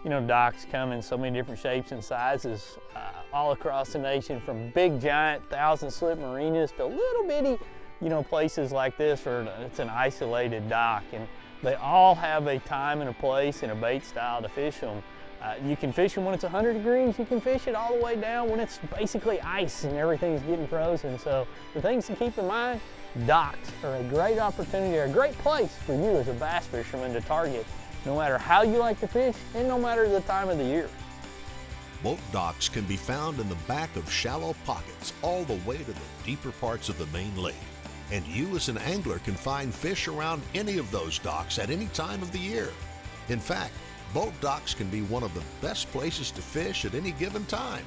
You know, docks come in so many different shapes and sizes all across the nation, from big giant 1,000-slip marinas to little bitty, you know, places like this where it's an isolated dock. And they all have a time and a place and a bait style to fish them. You can fish them when it's 100 degrees. You can fish it all the way down when it's basically ice and everything's getting frozen. So the things to keep in mind, docks are a great opportunity, or a great place for you as a bass fisherman to target, no matter how you like to fish and no matter the time of the year. Boat docks can be found in the back of shallow pockets all the way to the deeper parts of the main lake. And you as an angler can find fish around any of those docks at any time of the year. In fact, boat docks can be one of the best places to fish at any given time.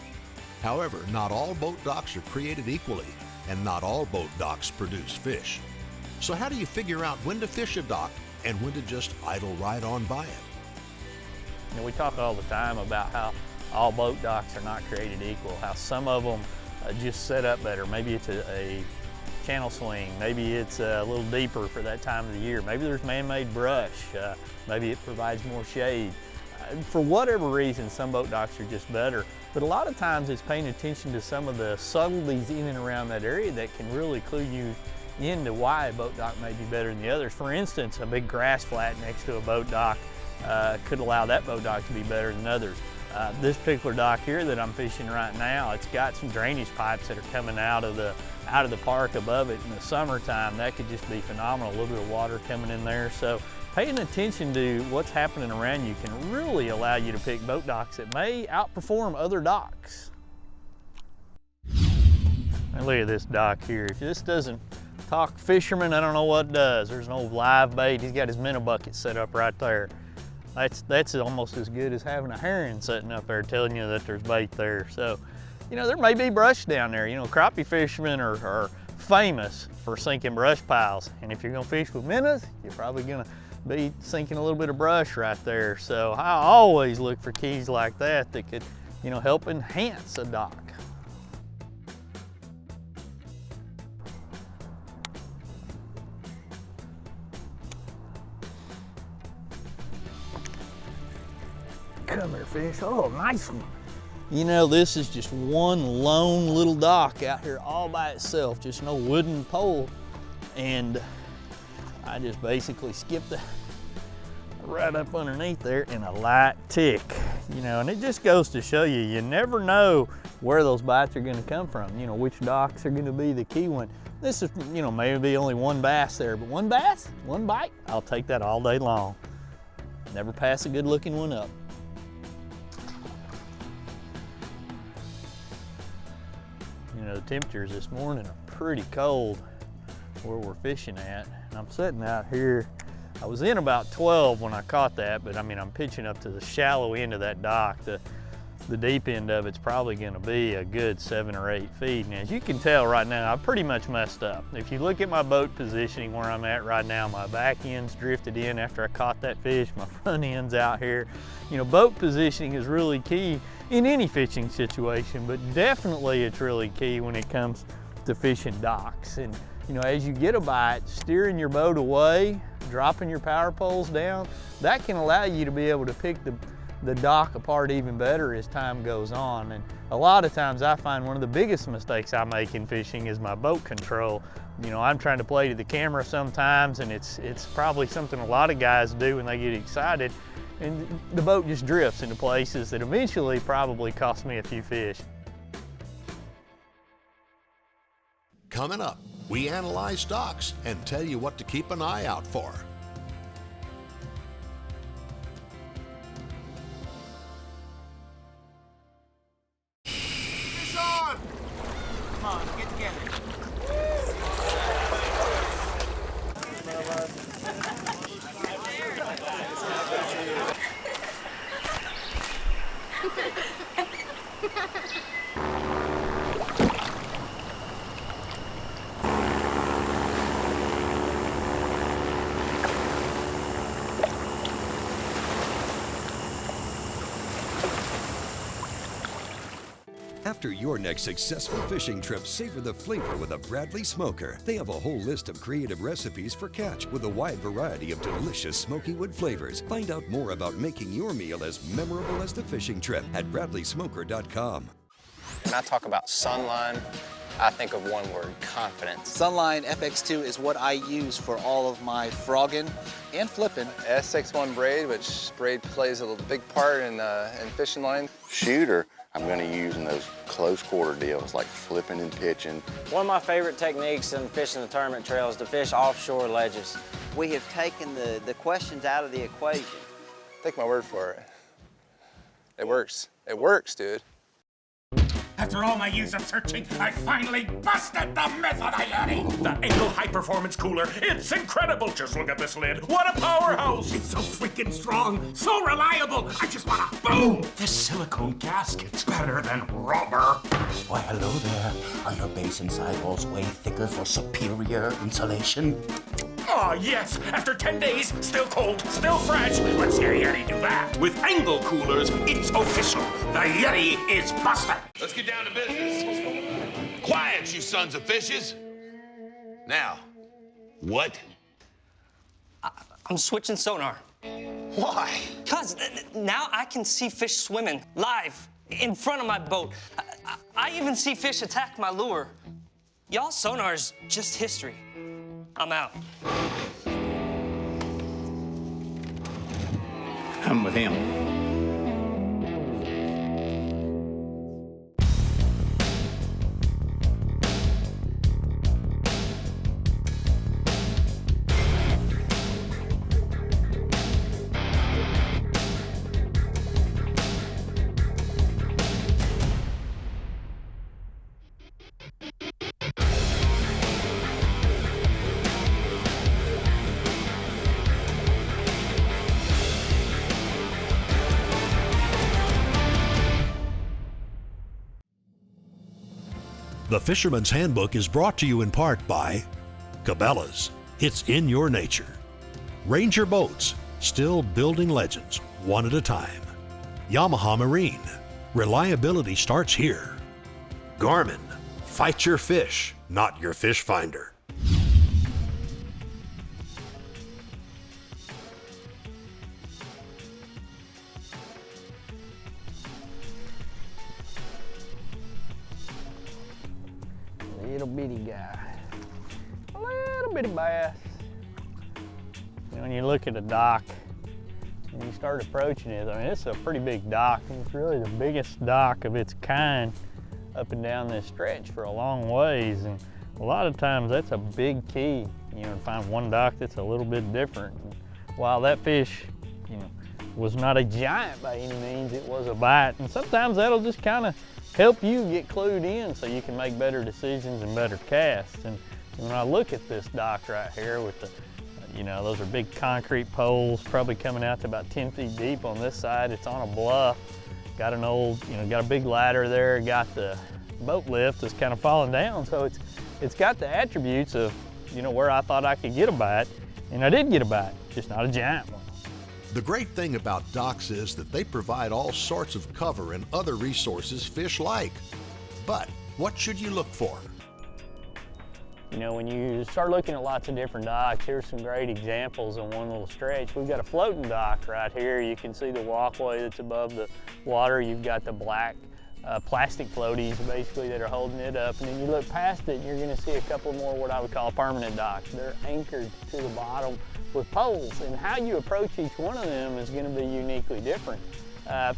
However, not all boat docks are created equally, and not all boat docks produce fish. So how do you figure out when to fish a dock and when to just idle right on by it? You know, we talk all the time about how all boat docks are not created equal, how some of them just set up better. Maybe it's a channel swing, maybe it's a little deeper for that time of the year, maybe there's man-made brush, maybe it provides more shade. For whatever reason, some boat docks are just better, but a lot of times it's paying attention to some of the subtleties in and around that area that can really clue you into why a boat dock may be better than the others. For instance, a big grass flat next to a boat dock could allow that boat dock to be better than others. This particular dock here that I'm fishing right now, it's got some drainage pipes that are coming out of the park above it. In the summertime, that could just be phenomenal, a little bit of water coming in there. So paying attention to what's happening around you can really allow you to pick boat docks that may outperform other docks. Now look at this dock here. If this doesn't talk Fisherman, I don't know what does. There's an old live bait. He's got his minnow bucket set up right there. That's almost as good as having a herring sitting up there telling you that there's bait there. So, you know, there may be brush down there. You know, crappie fishermen are famous for sinking brush piles. And if you're gonna fish with minnows, you're probably gonna be sinking a little bit of brush right there. So I always look for keys like that that could, you know, help enhance a dock. Come here, fish. Oh, nice one. You know, this is just one lone little dock out here all by itself, just no wooden pole. And I just basically skipped right up underneath there in a light tick. You know, and it just goes to show you, you never know where those bites are gonna come from. You know, which docks are gonna be the key one. This is, you know, maybe only one bass there, but one bass, one bite, I'll take that all day long. Never pass a good looking one up. You know, the temperatures this morning are pretty cold where we're fishing at. And I'm sitting out here. I was in about 12 when I caught that, but I mean, I'm pitching up to the shallow end of that dock. The deep end of it's probably gonna be a good 7 or 8 feet. And as you can tell right now, I pretty much messed up. If you look at my boat positioning where I'm at right now, my back end's drifted in after I caught that fish, my front end's out here. You know, boat positioning is really key in any fishing situation, but definitely it's really key when it comes to fishing docks. And you know, as you get a bite, steering your boat away, dropping your power poles down, that can allow you to be able to pick the dock apart even better as time goes on. And a lot of times I find one of the biggest mistakes I make in fishing is my boat control. You know, I'm trying to play to the camera sometimes, and it's probably something a lot of guys do when they get excited, and the boat just drifts into places that eventually probably cost me a few fish. Coming up, we analyze docks and tell you what to keep an eye out for. Fish on! Come on, get together. After your next successful fishing trip, savor the flavor with a Bradley Smoker. They have a whole list of creative recipes for catch with a wide variety of delicious smoky wood flavors. Find out more about making your meal as memorable as the fishing trip at BradleySmoker.com. When I talk about Sunline, I think of one word: confidence. Sunline FX2 is what I use for all of my frogging and flipping. S61 braid, which braid plays a big part in fishing line. Shooter, I'm going to use in those close quarter deals like flipping and pitching. One of my favorite techniques in fishing the tournament trail is to fish offshore ledges. We have taken the questions out of the equation. Take my word for it. It works. It works, dude. After all my years of searching, I finally busted the myth of the Yeti! The Angle High Performance Cooler, it's incredible! Just look at this lid, what a powerhouse! It's so freaking strong, so reliable, I just wanna boom! This silicone gasket's better than rubber! Why, hello there. Are your base and sidewalls way thicker for superior insulation? Oh, yes! After 10 days, still cold, still fresh. Let's hear Yeti do that. With Angle Coolers, it's official. The Yeti is busted. Let's get down to business. Quiet, you sons of fishes. Now, what? I'm switching sonar. Why? Because now I can see fish swimming live in front of my boat. I even see fish attack my lure. Y'all sonar's just history. I'm out. I'm with him. The Fisherman's Handbook is brought to you in part by Cabela's. It's in your nature. Ranger Boats, still building legends one at a time. Yamaha Marine, reliability starts here. Garmin, fight your fish, not your fish finder. Little bitty guy, a little bitty bass. When you look at a dock and you start approaching it, I mean, it's a pretty big dock. It's really the biggest dock of its kind up and down this stretch for a long ways. And a lot of times that's a big key, to find one dock that's a little bit different. And while that fish, was not a giant by any means, it was a bite. And sometimes that'll just kind of help you get clued in so you can make better decisions and better casts. And when I look at this dock right here with the, those are big concrete poles, probably coming out to about 10 feet deep on this side. It's on a bluff. Got an old, got a big ladder there. Got the boat lift that's kind of falling down. So it's got the attributes of, where I thought I could get a bite. And I did get a bite, just not a giant one. The great thing about docks is that they provide all sorts of cover and other resources fish like. But what should you look for? When you start looking at lots of different docks, here's some great examples on one little stretch. We've got a floating dock right here. You can see the walkway that's above the water. You've got the black plastic floaties basically that are holding it up. And then you look past it and you're gonna see a couple more what I would call permanent docks. They're anchored to the bottom with poles, and how you approach each one of them is gonna be uniquely different.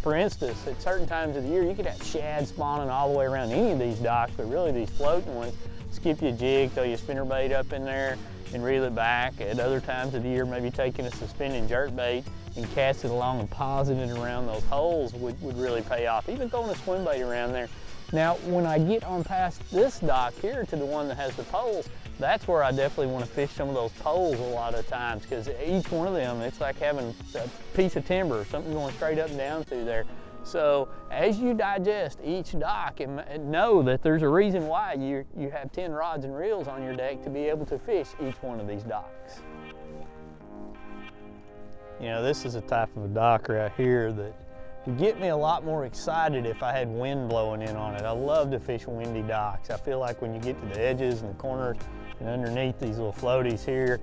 For instance, at certain times of the year, you could have shad spawning all the way around any of these docks, but really these floating ones, skip you a jig, throw your spinnerbait up in there and reel it back. At other times of the year, maybe taking a suspended jerkbait and cast it along and pausing it around those holes would really pay off. Even throwing a swim bait around there. Now, when I get on past this dock here to the one that has the poles, that's where I definitely want to fish some of those poles a lot of times, because each one of them, it's like having a piece of timber, something going straight up and down through there. So as you digest each dock and know that there's a reason why you have 10 rods and reels on your deck to be able to fish each one of these docks. This is a type of a dock right here that to get me a lot more excited if I had wind blowing in on it. I love to fish windy docks. I feel like when you get to the edges and the corners and underneath these little floaties here,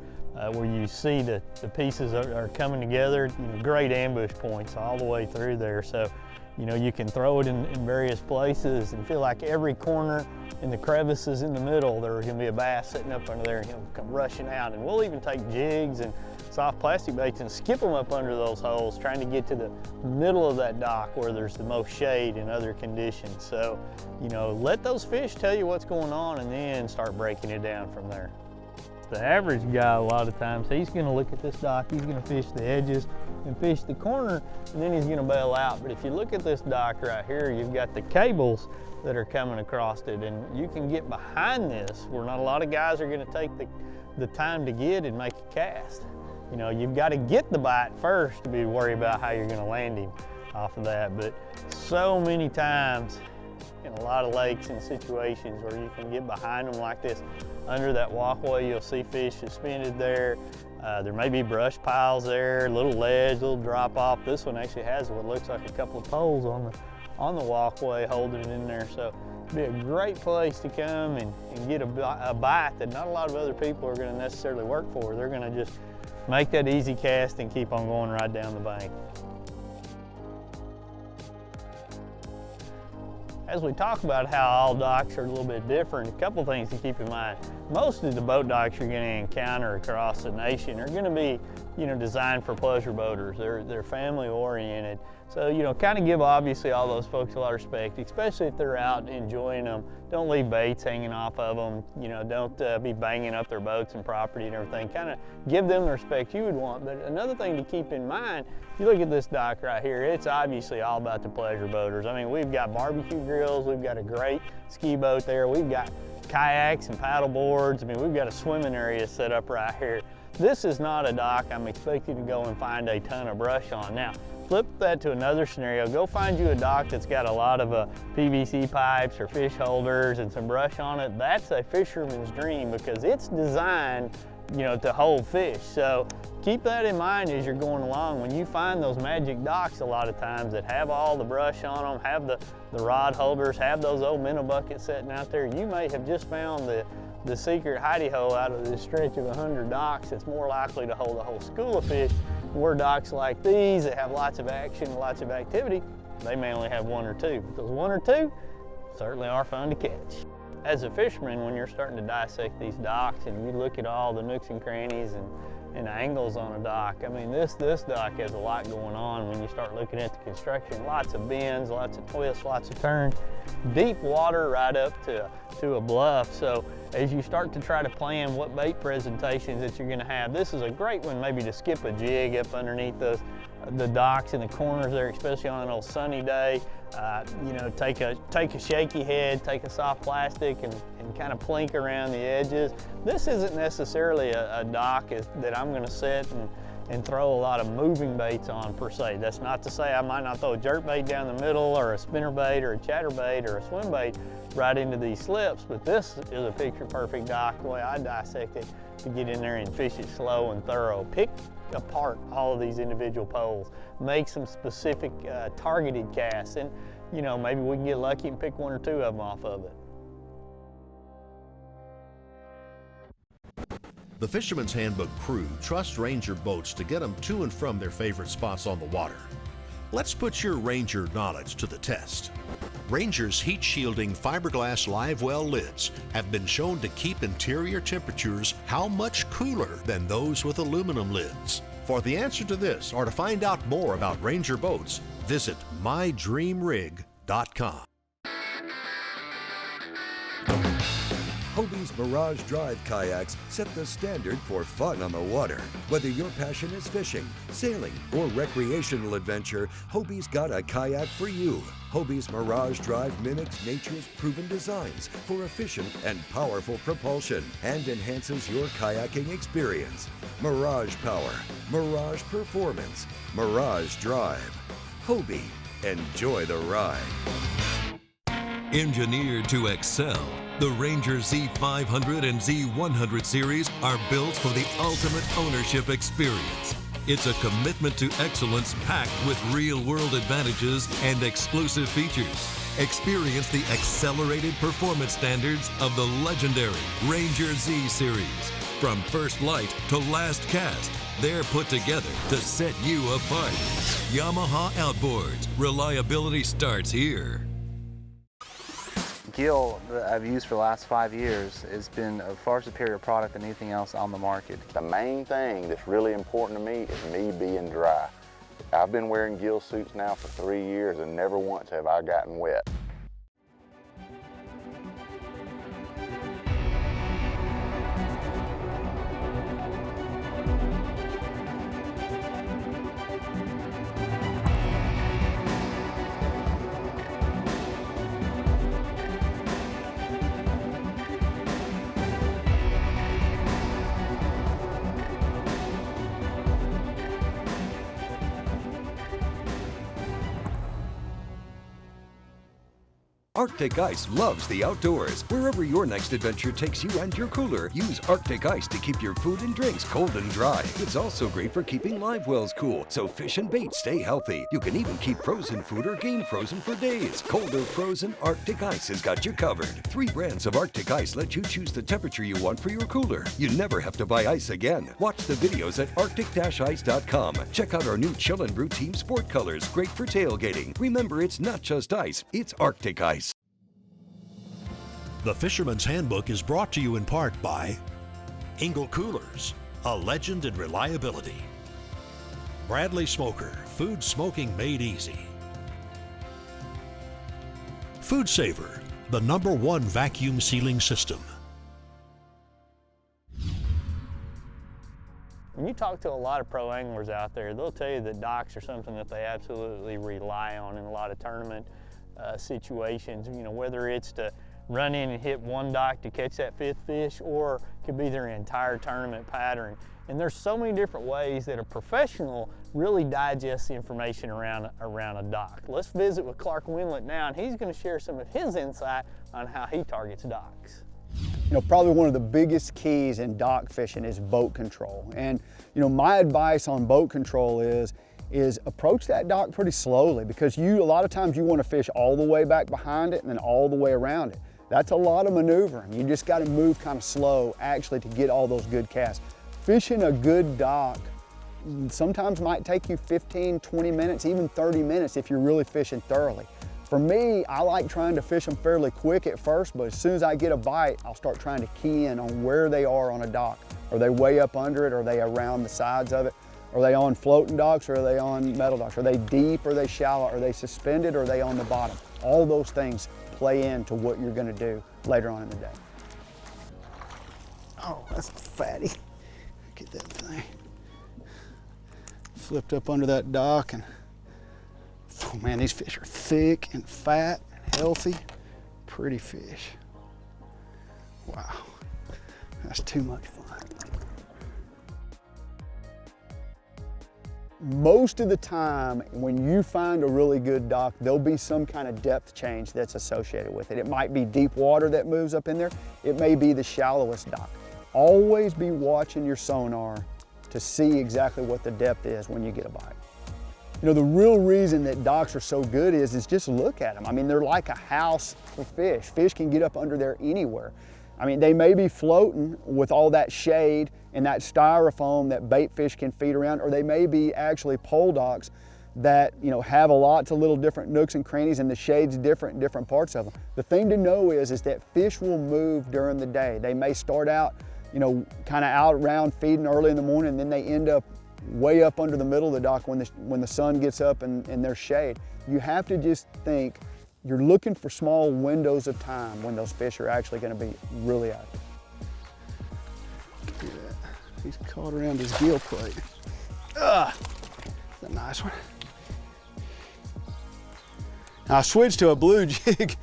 where you see the pieces are coming together, great ambush points all the way through there. So, you can throw it in various places and feel like every corner in the crevices in the middle, there's gonna be a bass sitting up under there and he'll come rushing out. And we'll even take jigs and soft plastic baits and skip them up under those holes, trying to get to the middle of that dock where there's the most shade and other conditions. So, let those fish tell you what's going on and then start breaking it down from there. The average guy, a lot of times, he's gonna look at this dock, he's gonna fish the edges and fish the corner, and then he's gonna bail out. But if you look at this dock right here, you've got the cables that are coming across it, and you can get behind this where not a lot of guys are gonna take the time to get and make a cast. You've got to get the bite first to be worried about how you're gonna land him off of that. But so many times in a lot of lakes and situations where you can get behind them like this, under that walkway, you'll see fish suspended there. There may be brush piles there, little ledge, little drop off. This one actually has what looks like a couple of poles on the walkway holding it in there. So it'd be a great place to come and get a bite that not a lot of other people are gonna necessarily work for. They're gonna just make that easy cast and keep on going right down the bank. As we talk about how all docks are a little bit different, a couple things to keep in mind. Most of the boat docks you're going to encounter across the nation are going to be, designed for pleasure boaters. They're family oriented. So, kind of give obviously all those folks a lot of respect, especially if they're out enjoying them. Don't leave baits hanging off of them. Don't be banging up their boats and property and everything. Kind of give them the respect you would want. But another thing to keep in mind, you look at this dock right here, it's obviously all about the pleasure boaters. I mean, we've got barbecue grills, we've got a great ski boat there, we've got kayaks and paddle boards. I mean, we've got a swimming area set up right here. This is not a dock I'm expecting to go and find a ton of brush on. Now, flip that to another scenario. Go find you a dock that's got a lot of PVC pipes or fish holders and some brush on it. That's a fisherman's dream because it's designed, to hold fish. So keep that in mind as you're going along. When you find those magic docks a lot of times that have all the brush on them, have the rod holders, have those old minnow buckets sitting out there, you may have just found the secret hidey hole out of this stretch of 100 docks that's more likely to hold a whole school of fish. Where docks like these that have lots of action, lots of activity, they may only have one or two. But those one or two certainly are fun to catch. As a fisherman, when you're starting to dissect these docks and you look at all the nooks and crannies and angles on a dock, I mean, this dock has a lot going on when you start looking at the construction. Lots of bends, lots of twists, lots of turns, deep water right up to a bluff. So as you start to try to plan what bait presentations that you're gonna have, this is a great one maybe to skip a jig up underneath the docks in the corners there, especially on an old sunny day. Take a shaky head, take a soft plastic and kind of plink around the edges. This isn't necessarily a dock that I'm gonna sit and throw a lot of moving baits on per se. That's not to say I might not throw a jerk bait down the middle or a spinner bait or a chatter bait or a swim bait right into these slips, but this is a picture perfect dock the way I dissect it, to get in there and fish it slow and thorough. Pick apart all of these individual poles, make some specific targeted casts, and maybe we can get lucky and pick one or two of them off of it. The Fisherman's Handbook crew trusts Ranger boats to get them to and from their favorite spots on the water. Let's put your Ranger knowledge to the test. Ranger's heat-shielding fiberglass live well lids have been shown to keep interior temperatures how much cooler than those with aluminum lids. For the answer to this, or to find out more about Ranger boats, visit mydreamrig.com. Hobie's Mirage Drive kayaks set the standard for fun on the water. Whether your passion is fishing, sailing, or recreational adventure, Hobie's got a kayak for you. Hobie's Mirage Drive mimics nature's proven designs for efficient and powerful propulsion and enhances your kayaking experience. Mirage Power, Mirage Performance, Mirage Drive. Hobie, enjoy the ride. Engineered to excel, the Ranger Z500 and Z100 series are built for the ultimate ownership experience. It's a commitment to excellence packed with real-world advantages and exclusive features. Experience the accelerated performance standards of the legendary Ranger Z series. From first light to last cast, they're put together to set you apart. Yamaha Outboards. Reliability starts here. Gill that I've used for the last 5 years has been a far superior product than anything else on the market. The main thing that's really important to me is me being dry. I've been wearing gill suits now for 3 years and never once have I gotten wet. Arctic Ice loves the outdoors. Wherever your next adventure takes you and your cooler, use Arctic Ice to keep your food and drinks cold and dry. It's also great for keeping live wells cool, so fish and bait stay healthy. You can even keep frozen food or game frozen for days. Cold or frozen, Arctic Ice has got you covered. 3 brands of Arctic Ice let you choose the temperature you want for your cooler. You never have to buy ice again. Watch the videos at arctic-ice.com. Check out our new Chill and Brew Team Sport colors, great for tailgating. Remember, it's not just ice, it's Arctic Ice. The Fisherman's Handbook is brought to you in part by Engel Coolers, a legend in reliability. Bradley Smoker, food smoking made easy. Food Saver, the #1 vacuum sealing system. When you talk to a lot of pro anglers out there, they'll tell you that docks are something that they absolutely rely on in a lot of tournament situations, you know, whether it's to run in and hit one dock to catch that 5th fish, or it could be their entire tournament pattern. And there's so many different ways that a professional really digests the information around a dock. Let's visit with Clark Winlet now, and he's going to share some of his insight on how he targets docks. You know, probably one of the biggest keys in dock fishing is boat control. And, you know, my advice on boat control is approach that dock pretty slowly, because a lot of times you want to fish all the way back behind it and then all the way around it. That's a lot of maneuvering. You just got to move kind of slow actually to get all those good casts. Fishing a good dock sometimes might take you 15, 20 minutes, even 30 minutes if you're really fishing thoroughly. For me, I like trying to fish them fairly quick at first, but as soon as I get a bite, I'll start trying to key in on where they are on a dock. Are they way up under it? Are they around the sides of it? Are they on floating docks, or are they on metal docks? Are they deep, or are they shallow? Are they suspended, or are they on the bottom? All those things play into what you're gonna do later on in the day. Oh, that's a fatty. Get that thing. Flipped up under that dock, and oh man, these fish are thick and fat and healthy. Pretty fish. Wow, that's too much fun. Most of the time, when you find a really good dock, there'll be some kind of depth change that's associated with it. It might be deep water that moves up in there. It may be the shallowest dock. Always be watching your sonar to see exactly what the depth is when you get a bite. You know, the real reason that docks are so good is just look at them. I mean, they're like a house for fish. Fish can get up under there anywhere. I mean, they may be floating with all that shade and that styrofoam that bait fish can feed around, or they may be actually pole docks that, you know, have a lots of little different nooks and crannies, and the shade's different in different parts of them. The thing to know is that fish will move during the day. They may start out, you know, kind of out around feeding early in the morning, and then they end up way up under the middle of the dock when the sun gets up and there's shade. You have to just think, you're looking for small windows of time when those fish are actually going to be really active. Look at that. He's caught around his gill plate. That's a nice one. Now I switched to a blue jig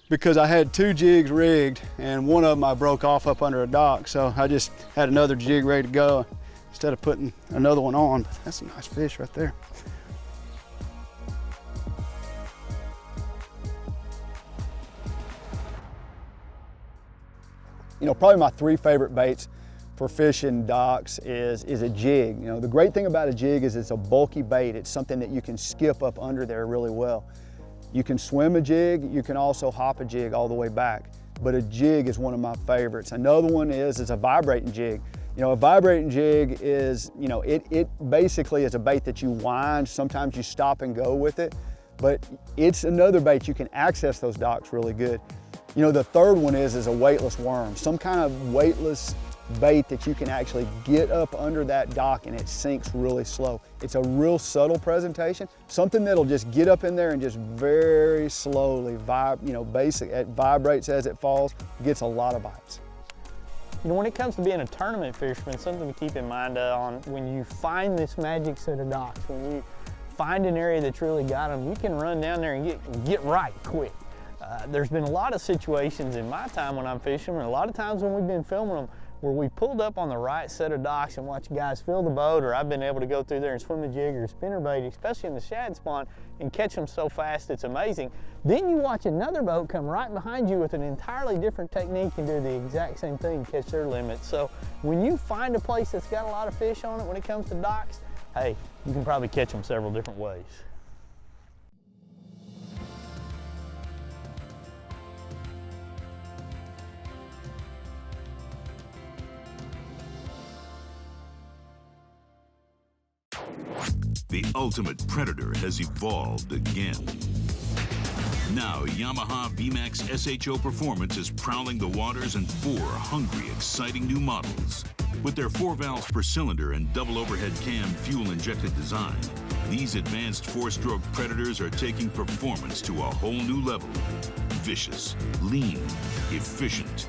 because I had 2 jigs rigged, and one of them I broke off up under a dock, so I just had another jig ready to go instead of putting another one on. But that's a nice fish right there. You know, probably my 3 favorite baits for fishing docks is a jig. You know, the great thing about a jig is it's a bulky bait. It's something that you can skip up under there really well. You can swim a jig, you can also hop a jig all the way back, but a jig is one of my favorites. Another one is a vibrating jig. You know, a vibrating jig is, you know, it basically is a bait that you wind. Sometimes you stop and go with it, but it's another bait. You can access those docks really good. You know, the third one is a weightless worm, some kind of weightless bait that you can actually get up under that dock and it sinks really slow. It's a real subtle presentation, something that'll just get up in there and just very slowly it vibrates as it falls, gets a lot of bites. You know, when it comes to being a tournament fisherman, something to keep in mind on when you find this magic set of docks, when you find an area that's really got them, you can run down there and get right quick. There's been a lot of situations in my time when I'm fishing, and a lot of times when we've been filming them, where we pulled up on the right set of docks and watch guys fill the boat, or I've been able to go through there and swim a jig or a spinnerbait, especially in the shad spawn, and catch them so fast it's amazing. Then you watch another boat come right behind you with an entirely different technique and do the exact same thing, catch their limit. So when you find a place that's got a lot of fish on it when it comes to docks, hey, you can probably catch them several different ways. The ultimate predator has evolved again. Now, Yamaha VMAX SHO Performance is prowling the waters in 4 hungry, exciting new models. With their 4 valves per cylinder and double overhead cam fuel-injected design, these advanced 4-stroke predators are taking performance to a whole new level. Vicious, lean, efficient.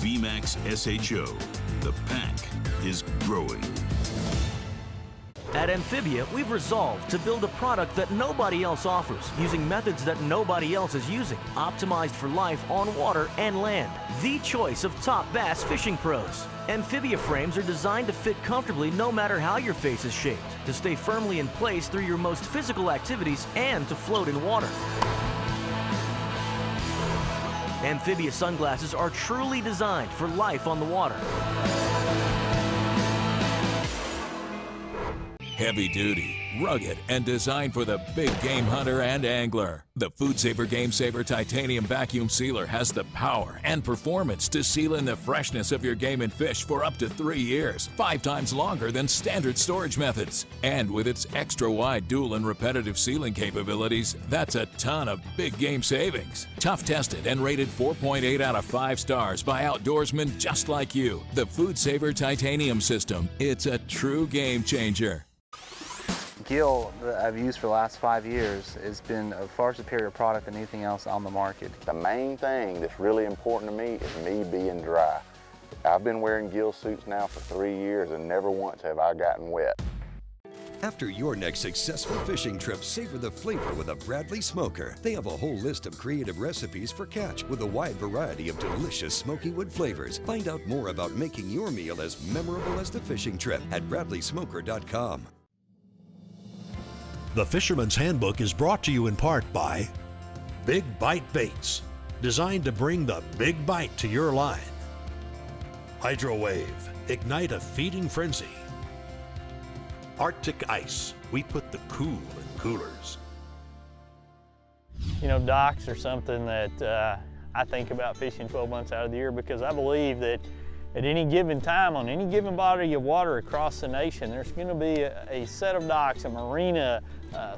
VMAX SHO. The pack is growing. At Amphibia, we've resolved to build a product that nobody else offers, using methods that nobody else is using, optimized for life on water and land. The choice of top bass fishing pros. Amphibia frames are designed to fit comfortably no matter how your face is shaped, to stay firmly in place through your most physical activities, and to float in water. Amphibia sunglasses are truly designed for life on the water. Heavy duty, rugged, and designed for the big game hunter and angler. The Food Saver Game Saver Titanium Vacuum Sealer has the power and performance to seal in the freshness of your game and fish for up to 3 years, 5 times longer than standard storage methods. And with its extra wide dual and repetitive sealing capabilities, that's a ton of big game savings. Tough tested and rated 4.8 out of 5 stars by outdoorsmen just like you. The Food Saver Titanium System, it's a true game changer. Gill that I've used for the last 5 years has been a far superior product than anything else on the market. The main thing that's really important to me is me being dry. I've been wearing gill suits now for 3 years and never once have I gotten wet. After your next successful fishing trip, savor the flavor with a Bradley Smoker. They have a whole list of creative recipes for catch with a wide variety of delicious smoky wood flavors. Find out more about making your meal as memorable as the fishing trip at BradleySmoker.com. The Fisherman's Handbook is brought to you in part by Big Bite Baits, designed to bring the big bite to your line. Hydrowave, ignite a feeding frenzy. Arctic Ice, we put the cool in coolers. You know, docks are something that I think about fishing 12 months out of the year, because I believe that at any given time, on any given body of water across the nation, there's going to be a set of docks, a marina,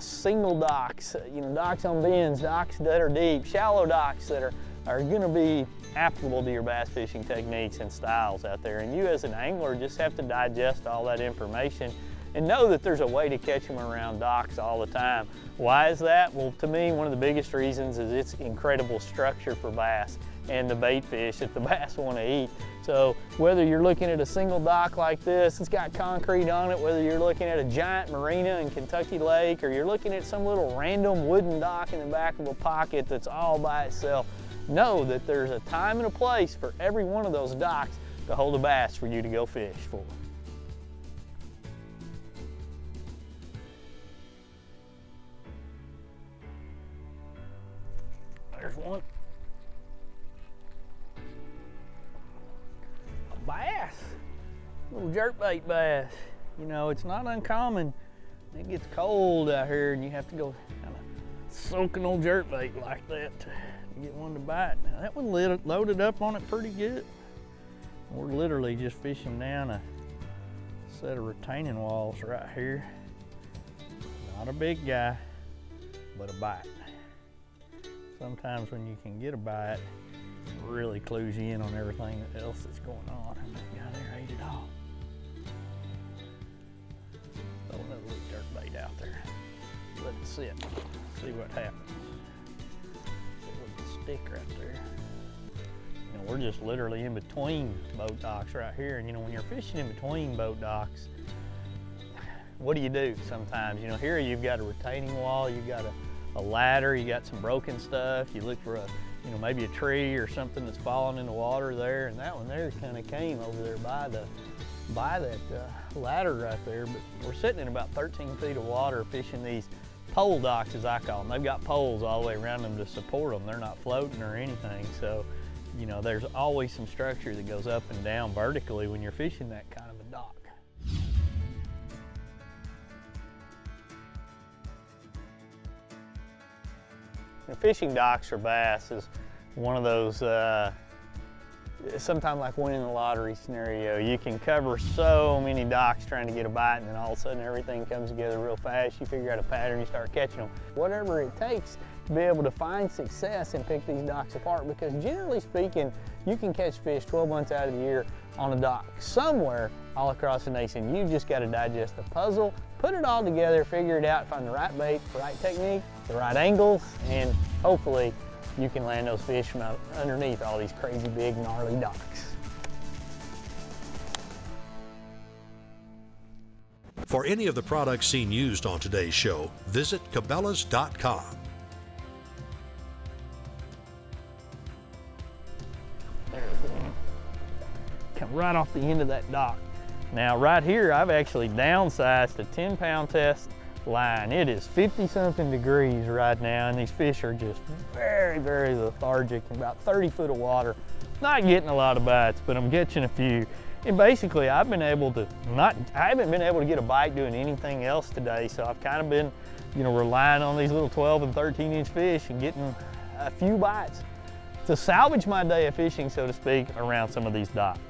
single docks, you know, docks on bends, docks that are deep, shallow docks that are going to be applicable to your bass fishing techniques and styles out there. And you as an angler just have to digest all that information and know that there's a way to catch them around docks all the time. Why is that? Well, to me, one of the biggest reasons is its incredible structure for bass and the bait fish that the bass want to eat. So whether you're looking at a single dock like this, it's got concrete on it, whether you're looking at a giant marina in Kentucky Lake, or you're looking at some little random wooden dock in the back of a pocket that's all by itself, know that there's a time and a place for every one of those docks to hold a bass for you to go fish for. There's one. A bass. Little jerkbait bass. You know, it's not uncommon. It gets cold out here and you have to go kind of soak an old jerkbait like that to get one to bite. Now that one loaded up on it pretty good. We're literally just fishing down a set of retaining walls right here. Not a big guy, but a bite. Sometimes when you can get a bite, it really clues you in on everything else that's going on. And that guy there ate it all. Throw another little jerkbait out there. Let it sit. See what happens. See a little stick right there. You know, we're just literally in between boat docks right here. And you know, when you're fishing in between boat docks, what do you do sometimes? You know, here you've got a retaining wall, you've got a ladder, you got some broken stuff, you look for you know, maybe a tree or something that's fallen in the water there, and that one there kind of came over there by that ladder right there. But we're sitting in about 13 feet of water fishing these pole docks, as I call them. They've got poles all the way around them to support them. They're not floating or anything, so you know, there's always some structure that goes up and down vertically when you're fishing that kind of a dock. Fishing docks for bass is one of those, sometimes like winning the lottery scenario. You can cover so many docks trying to get a bite, and then all of a sudden everything comes together real fast. You figure out a pattern, you start catching them. Whatever it takes to be able to find success and pick these docks apart, because generally speaking, you can catch fish 12 months out of the year on a dock somewhere all across the nation. You've just got to digest the puzzle, put it all together, figure it out, find the right bait, the right technique, the right angles, and hopefully you can land those fish from underneath all these crazy big gnarly docks. For any of the products seen used on today's show, visit Cabelas.com. There we go. Come right off the end of that dock. Now right here, I've actually downsized a 10-pound test line. It is 50-something degrees right now, and these fish are just very, very lethargic in about 30 foot of water. Not getting a lot of bites, but I'm catching a few. And basically, I haven't been able to get a bite doing anything else today, so I've kind of been, you know, relying on these little 12 and 13-inch fish and getting a few bites to salvage my day of fishing, so to speak, around some of these docks.